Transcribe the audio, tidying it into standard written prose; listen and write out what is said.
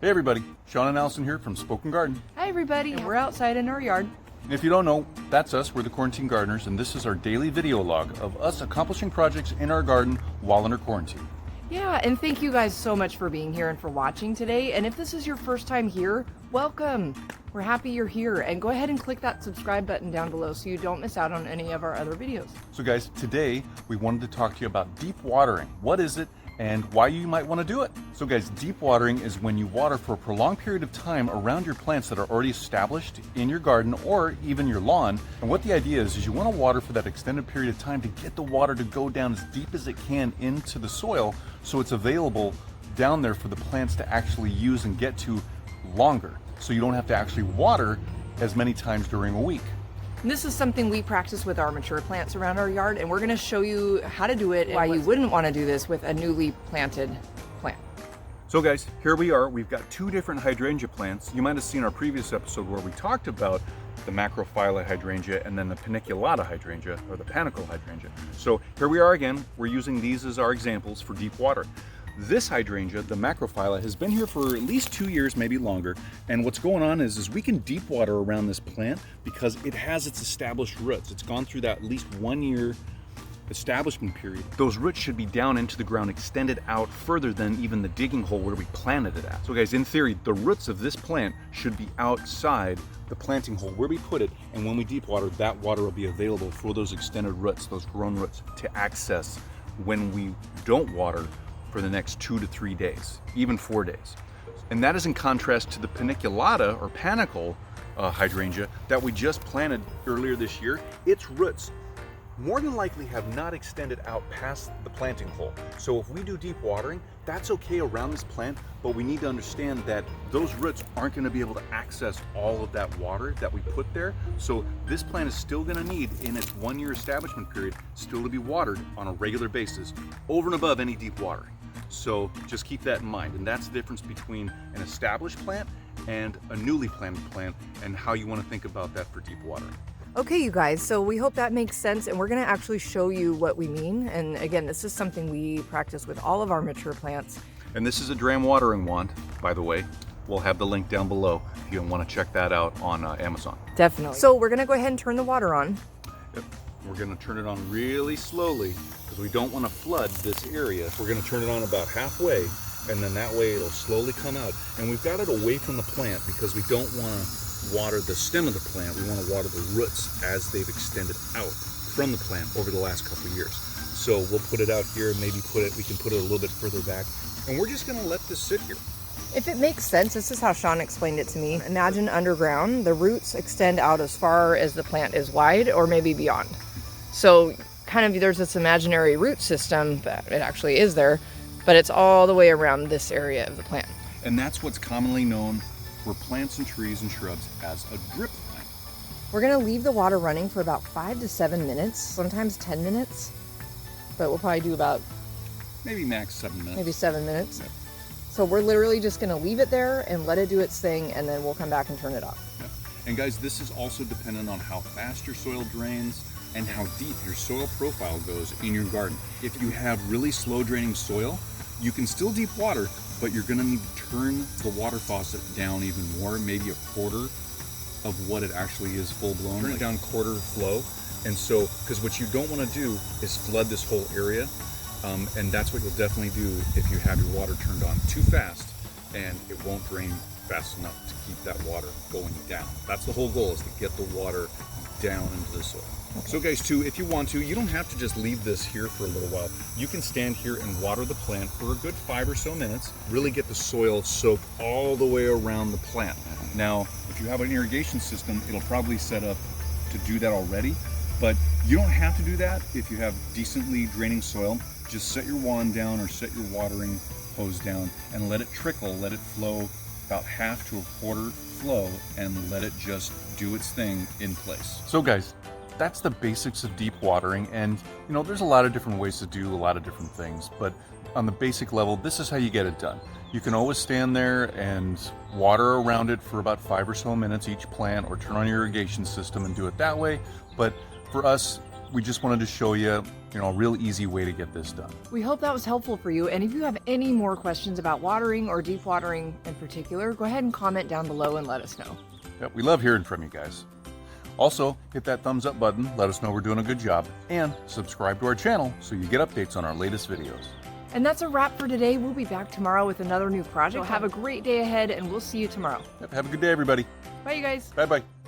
Hey everybody, Sean and Allison here from Spoken Garden. Hi everybody, we're outside in our yard. And if you don't know, that's us, we're the Quarantine Gardeners, and this is our daily video log of us accomplishing projects in our garden while under quarantine. Yeah, and thank you guys so much for being here and for watching today. And if this is your first time here, welcome. We're happy you're here, and go ahead and click that subscribe button down below so you don't miss out on any of our other videos. So guys, today we wanted to talk to you about deep watering. What is it? And why you might want to do it. So guys, deep watering is when you water for a prolonged period of time around your plants that are already established in your garden or even your lawn. And what the idea is you want to water for that extended period of time to get the water to go down as deep as it can into the soil so it's available down there for the plants to actually use and get to longer. So you don't have to actually water as many times during a week. And this is something we practice with our mature plants around our yard, and we're going to show you how to do it and why you wouldn't want to do this with a newly planted plant. So guys, here we are. We've got two different hydrangea plants. You might have seen our previous episode where we talked about the macrophylla hydrangea and then the paniculata hydrangea, or the panicle hydrangea. So here we are again. We're using these as our examples for deep water. This hydrangea, the macrophylla, has been here for at least 2 years, maybe longer. And what's going on is we can deep water around this plant because it has its established roots. It's gone through that at least 1 year establishment period. Those roots should be down into the ground, extended out further than even the digging hole where we planted it at. So guys, in theory, the roots of this plant should be outside the planting hole where we put it, and when we deep water, that water will be available for those extended roots, those grown roots, to access when we don't water for the next 2 to 3 days, even 4 days. And that is in contrast to the paniculata or panicle hydrangea that we just planted earlier this year. Its roots more than likely have not extended out past the planting hole. So if we do deep watering, that's okay around this plant, but we need to understand that those roots aren't going to be able to access all of that water that we put there. So this plant is still going to need, in its 1 year establishment period, still to be watered on a regular basis over and above any deep watering. So just keep that in mind. And that's the difference between an established plant and a newly planted plant, and how you want to think about that for deep watering. Okay, you guys, so we hope that makes sense, and we're going to actually show you what we mean. And again, this is something we practice with all of our mature plants. And this is a dram watering wand, by the way. We'll have the link down below if you want to check that out on Amazon. Definitely. So we're going to go ahead and turn the water on. Yep. We're going to turn it on really slowly because we don't want to flood this area. We're going to turn it on about halfway, and then that way it'll slowly come out. And we've got it away from the plant because we don't want to water the stem of the plant. We want to water the roots as they've extended out from the plant over the last couple of years. So we'll put it out here, maybe we can put it a little bit further back, and we're just going to let this sit here. If it makes sense, this is how Sean explained it to me. Imagine underground, the roots extend out as far as the plant is wide or maybe beyond. So kind of there's this imaginary root system that it actually is there, but it's all the way around this area of the plant. And that's what's commonly known for plants and trees and shrubs as a drip plant. We're going to leave the water running for about 5 to 7 minutes, sometimes 10 minutes, but we'll probably do about maybe max 7 minutes. Maybe 7 minutes. Yeah. So we're literally just going to leave it there and let it do its thing, and then we'll come back and turn it off. Yeah. And guys, this is also dependent on how fast your soil drains and how deep your soil profile goes in your garden. If you have really slow draining soil, you can still deep water, but you're going to need to turn the water faucet down even more, maybe a quarter of what it actually is full blown. Turn it down quarter flow. And so, because what you don't want to do is flood this whole area. And that's what you'll definitely do if you have your water turned on too fast, and it won't drain fast enough to keep that water going down. That's the whole goal, is to get the water down into the soil. Okay. So guys, too, if you want to, you don't have to just leave this here for a little while. You can stand here and water the plant for a good 5 or so minutes, really get the soil soaked all the way around the plant. Now, if you have an irrigation system, it'll probably set up to do that already, but you don't have to do that if you have decently draining soil. Just set your wand down or set your watering hose down and let it trickle, let it flow about half to a quarter flow, and let it just do its thing in place. So guys, that's the basics of deep watering, and you know, there's a lot of different ways to do a lot of different things, but on the basic level, this is how you get it done. You can always stand there and water around it for about 5 or so minutes each plant, or turn on your irrigation system and do it that way. But for us, we just wanted to show you a real easy way to get this done. We hope that was helpful for you. And if you have any more questions about watering or deep watering in particular, go ahead and comment down below and let us know. Yep, we love hearing from you guys. Also, hit that thumbs up button, let us know we're doing a good job, and subscribe to our channel so you get updates on our latest videos. And that's a wrap for today. We'll be back tomorrow with another new project. So have a great day ahead, and we'll see you tomorrow. Yep, have a good day, everybody. Bye, you guys. Bye-bye.